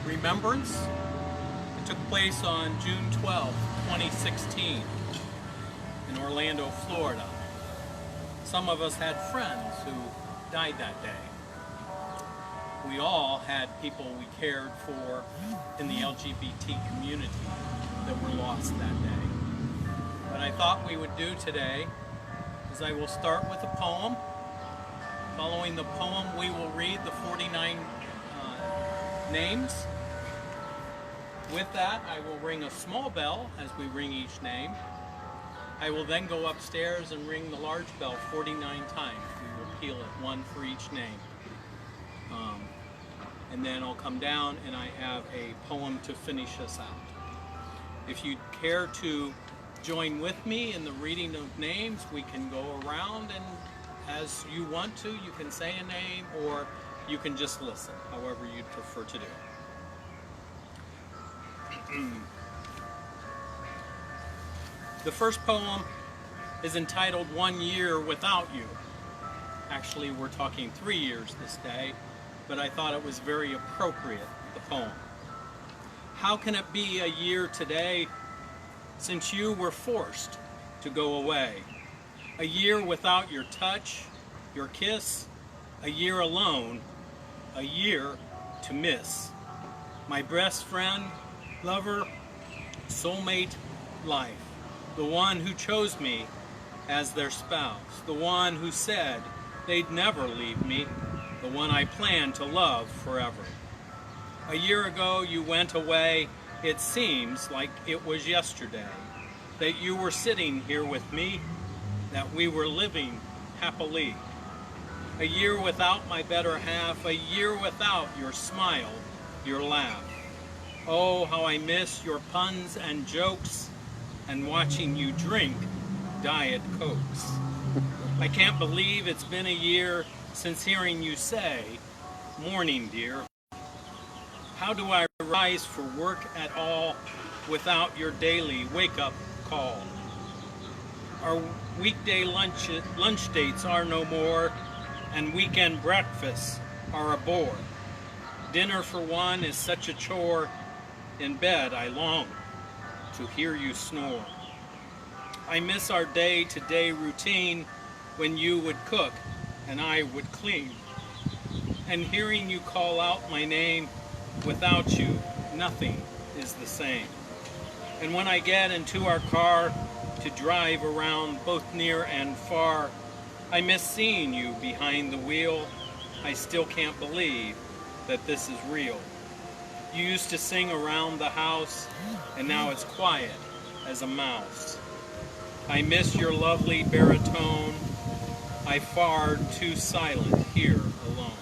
remembrance. It took place on June 12, 2016 in Orlando, Florida. Some of us had friends who died that day. We all had people we cared for in the LGBT community that were lost that day. What I thought we would do today is I will start with a poem. Following the poem, we will read the 49 names. With that, I will ring a small bell as we ring each name. I will then go upstairs and ring the large bell 49 times. We will peal it, one for each name. And then I'll come down and I have a poem to finish us out. If you care to join with me in the reading of names, we can go around, and as you want to, you can say a name or you can just listen, however you'd prefer to do. The first poem is entitled 1 Year Without You. Actually, we're talking 3 years this day, but I thought it was very appropriate, the poem. How can it be a year today since you were forced to go away? A year without your touch, your kiss, a year alone, a year to miss. My best friend, lover, soulmate, life. The one who chose me as their spouse. The one who said they'd never leave me. The one I plan to love forever. A year ago you went away. It seems like it was yesterday that you were sitting here with me, that we were living happily. A year without my better half, a year without your smile, your laugh. Oh, how I miss your puns and jokes and watching you drink Diet Cokes. I can't believe it's been a year since hearing you say, "Morning, dear." How do I rise for work at all without your daily wake-up call? Our weekday lunch dates are no more, and weekend breakfasts are a bore. Dinner for one is such a chore. In bed I long to hear you snore. I miss our day-to-day routine when you would cook and I would clean. And hearing you call out my name, without you, nothing is the same. And when I get into our car to drive around both near and far, I miss seeing you behind the wheel. I still can't believe that this is real. You used to sing around the house, and now it's quiet as a mouse. I miss your lovely baritone. I far too silent here alone.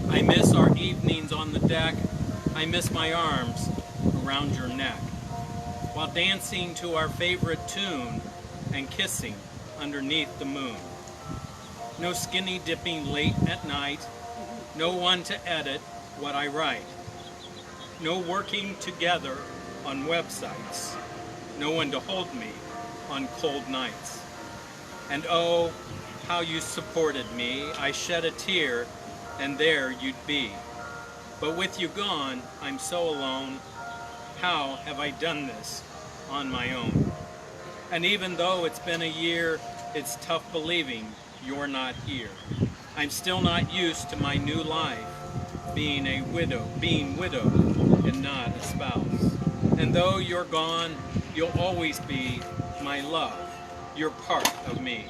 I miss our evenings on the deck. I miss my arms around your neck, while dancing to our favorite tune and kissing underneath the moon. No skinny dipping late at night. No one to edit what I write. No working together on websites. No one to hold me on cold nights. And oh, how you supported me. I shed a tear and there you'd be. But with you gone, I'm so alone. How have I done this on my own? And even though it's been a year, it's tough believing you're not here. I'm still not used to my new life, being widowed and not a spouse. And though you're gone, you'll always be my love. You're part of me.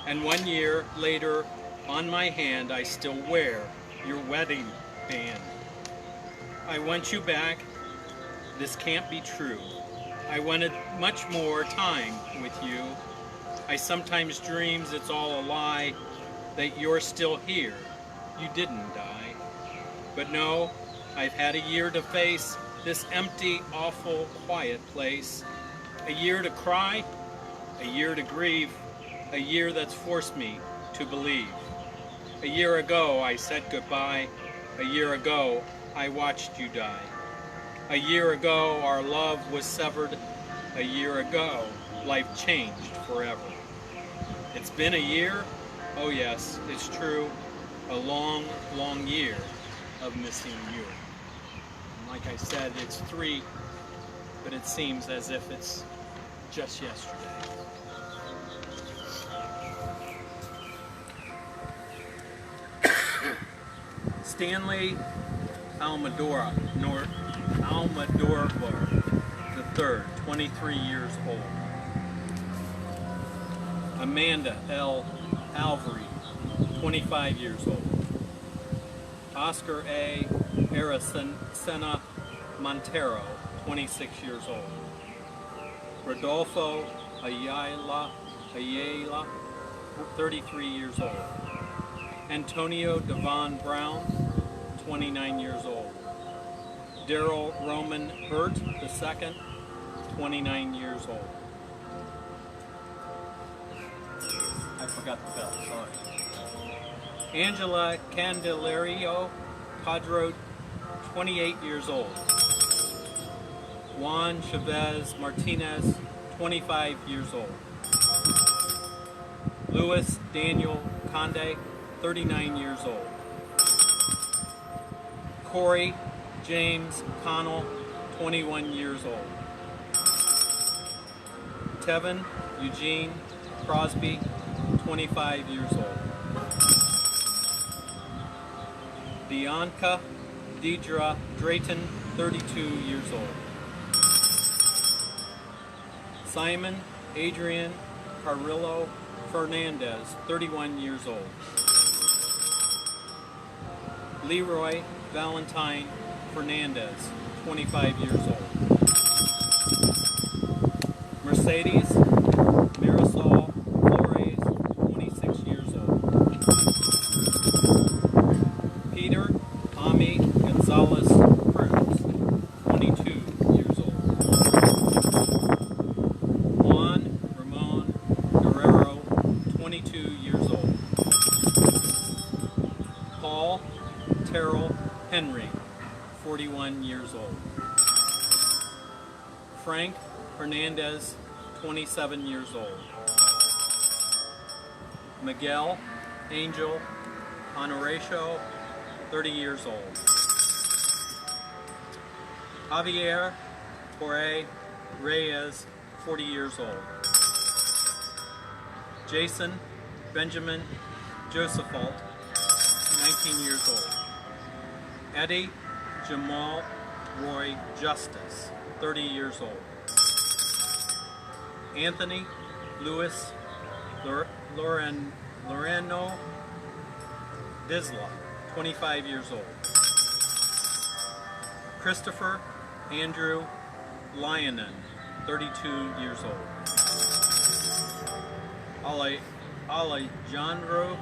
And 1 year later, on my hand, I still wear your wedding band. I want you back. This can't be true. I wanted much more time with you. I sometimes dream it's all a lie, that you're still here. You didn't die. But no, I've had a year to face this empty, awful, quiet place. A year to cry, a year to grieve, a year that's forced me to believe. A year ago I said goodbye. A year ago I watched you die. A year ago our love was severed. A year ago life changed forever. It's been a year. Oh yes, it's true. A long, long year of missing you. Like I said, it's 3, but it seems as if it's just yesterday. Stanley Almodovar III, 23 years old. Amanda L. Alvery, 25 years old. Oscar A. Aracena Montero, 26 years old. Rodolfo Ayala, 33 years old. Antonio Devon Brown, 29 years old. Daryl Roman Burt II, 29 years old. I forgot the bell, sorry. Angela Candelario Padro, 28 years old. Juan Chavez Martinez, 25 years old. Louis Daniel Conde, 39 years old. Corey James Connell, 21 years old. Tevin Eugene Crosby, 25 years old. Bianca Deidre Drayton, 32 years old. Simon Adrian Carrillo Fernandez, 31 years old. Leroy Valentine Fernandez, 25 years old. Mercedes Marisol Flores, 26 years old. Peter Ami Gonzalez Cruz, 22 years old. Juan Ramon Guerrero, 22 years old. Paul Terrell Henry, 41 years old. Frank Hernandez, 27 years old. Miguel Angel Honoratio, 30 years old. Javier Torre Reyes, 40 years old. Jason Benjamin Josephalt, 19 years old. Eddie Jamal Roy Justice, 30 years old. Anthony Louis Loreno Disla, 25 years old. Christopher Andrew Lyonen, 32 years old. Alejandro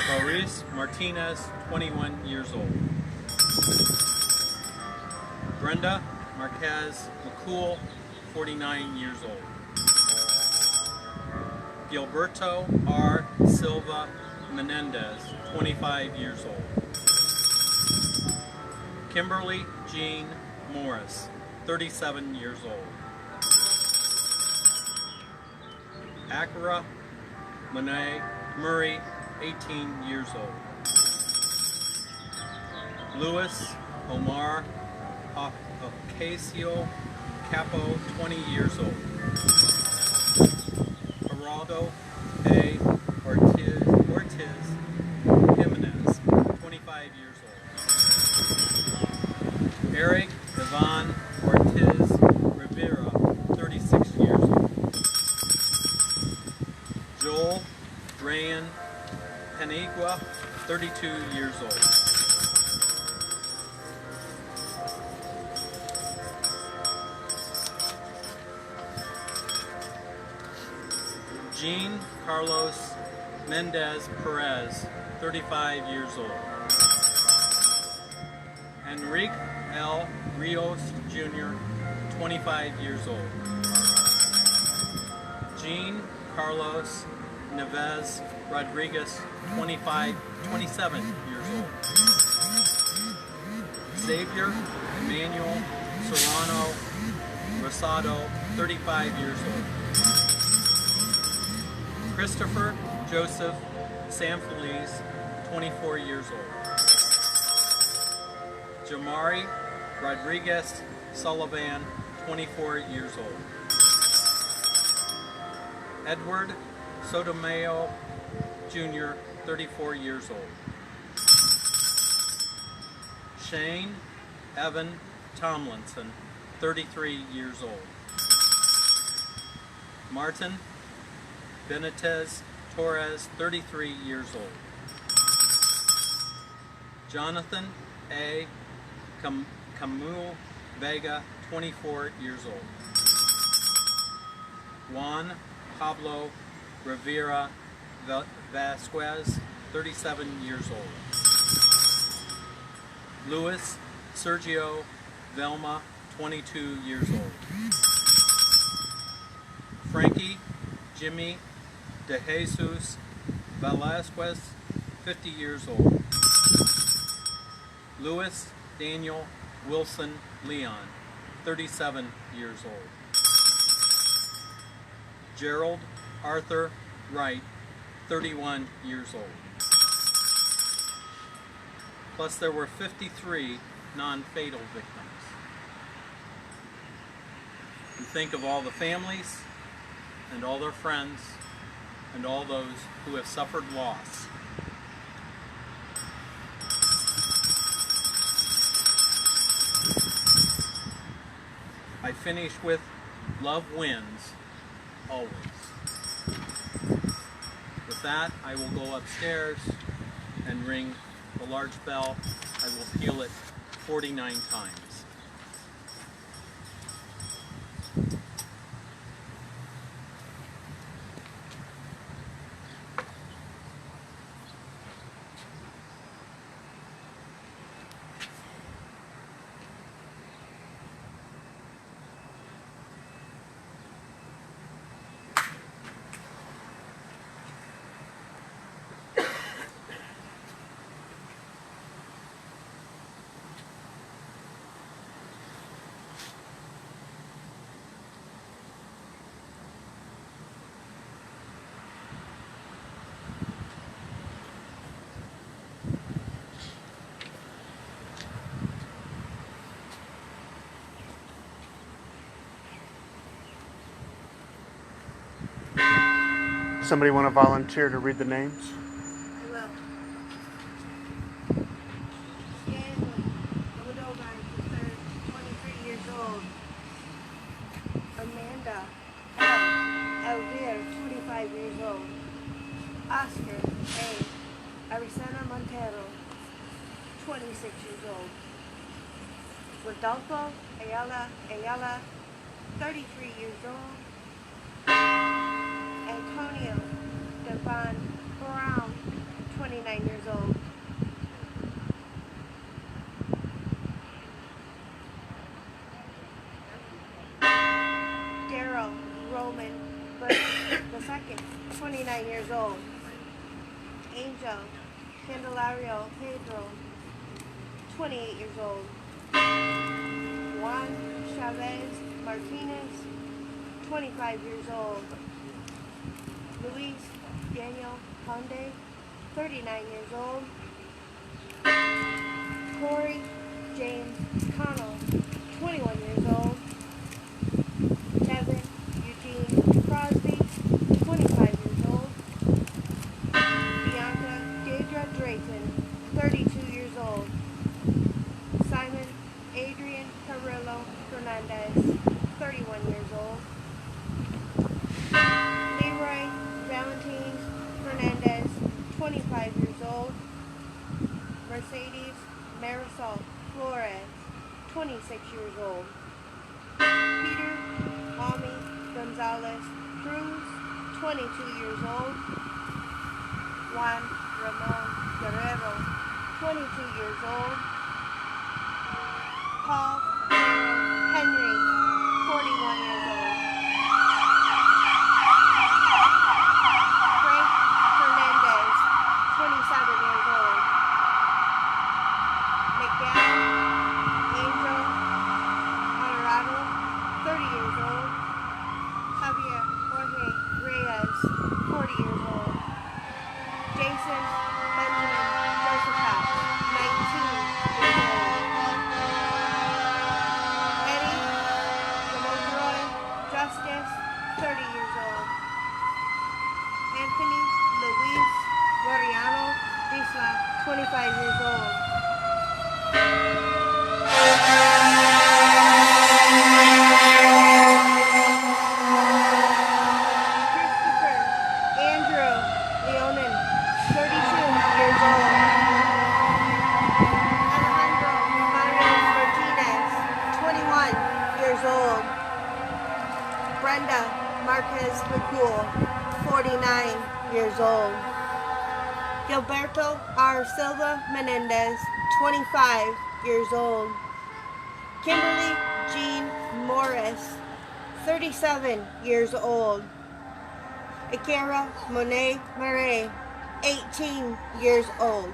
Boris Martinez, 21 years old. Brenda Marquez McCool, 49 years old. Gilberto R. Silva Menendez, 25 years old. Kimberly Jean Morris, 37 years old. Akira Monet Murray, 18 years old. Louis Omar Ocasio Capo, 20 years old. Geraldo A. Ortiz Jimenez, 25 years old. Eric Devon Ortiz Rivera, 36 years old. Joel Rayan Penigua, 32 years old. Jean Carlos Mendez Perez, 35 years old. Enrique L. Rios Jr., 25 years old. Jean Carlos Neves Rodriguez, 27 years old. Xavier Emmanuel Serrano Rosado, 35 years old. Christopher Joseph Sanfeliz, 24 years old. Jamari Rodriguez Sullivan, 24 years old. Edward Sotomayor Jr., 34 years old. Shane Evan Tomlinson, 33 years old. Martin Benitez Torres, 33 years old. Jonathan A. Camul Vega, 24 years old. Juan Pablo Rivera Vasquez, 37 years old. Luis Sergio Velma, 22 years old. Frankie Jimmy De Jesus Velasquez, 50 years old. Louis Daniel Wilson Leon, 37 years old. Gerald Arthur Wright, 31 years old. Plus there were 53 non-fatal victims. We think of all the families and all their friends and all those who have suffered loss. I finish with love wins always. With that, I will go upstairs and ring the large bell. I will peal it 49 times. Somebody want to volunteer to read the names? I will. Stanley Ludovine III, 23 years old. Amanda Elvira, 25 years old. Oscar A. Arizona Montero, 26 years old. Rodolfo Ayala, 33 years old. Antonio Devon Brown, 29 years old. Daryl Roman II, 29 years old. Angel Candelario Pedro, 28 years old. Juan Chavez Martinez, 25 years old. Luis Daniel Conde, 39 years old. Corey James Connell, 21 years old. Kevin Eugene Crosby, 25 years old. Bianca Deidre Drayton, 32 years old. Simon Adrian Carrillo Fernandez, 31 years old. Leroy Valentin Fernandez, 25 years old. Mercedes Marisol Flores, 26 years old. Peter Mami Gonzalez Cruz, 22 years old. Juan Ramon Guerrero, 22 years old. Paul Henry, 41 years old. Frank Fernandez, 27 years old. Miguel Angel Honorado, 30 years old. Javier Jorge Reyes, 40 years old. Jason Benjamin Josephat, 19 Brenda Marquez McCool, 49 years old. Gilberto R. Silva Menendez, 25 years old. Kimberly Jean Morris, 37 years old. Akira Monet Murray, 18 years old.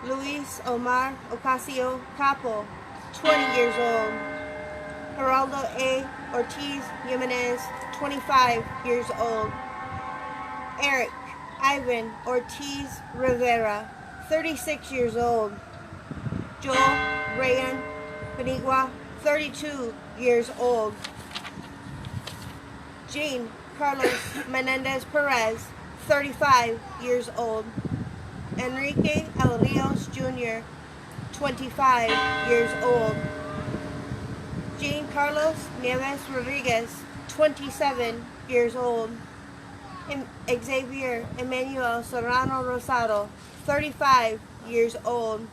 Luis Omar Ocasio Capo, 20 years old. Geraldo A. Ortiz Jimenez, 25 years old. Eric Ivan Ortiz Rivera, 36 years old. Joel Rayan Benigua, 32 years old. Jean Carlos Menendez Perez, 35 years old. Enrique El Rios Jr., 25 years old. Jean Carlos Nieves Rodriguez, 27 years old. Xavier Emmanuel Serrano Rosado, 35 years old.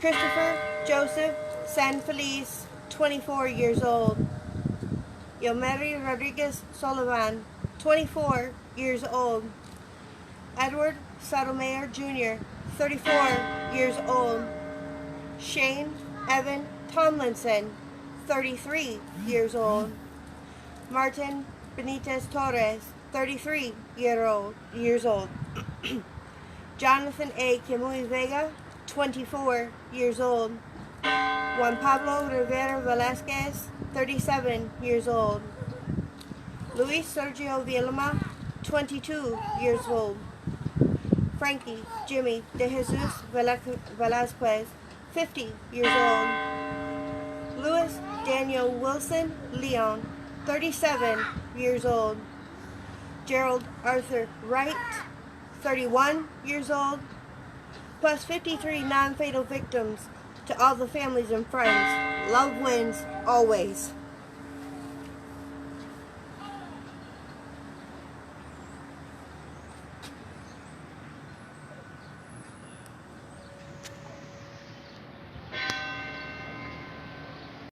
Christopher Joseph San Feliz, 24 years old. Yomeri Rodriguez Sullivan, 24 years old. Edward Sotomayor Jr., 34 years old. Shane Evan Tomlinson, 33 years old. Martin Benitez Torres, 33 years old. Jonathan A. Kimui Vega, 24 years old. Juan Pablo Rivera Velasquez, 37 years old. Luis Sergio Vilma, 22 years old. Frankie Jimmy De Jesus Velasquez, 50 years old. Louis Daniel Wilson Leon, 37 years old. Gerald Arthur Wright, 31 years old. Plus 53 non-fatal victims to all the families and friends. Love wins always.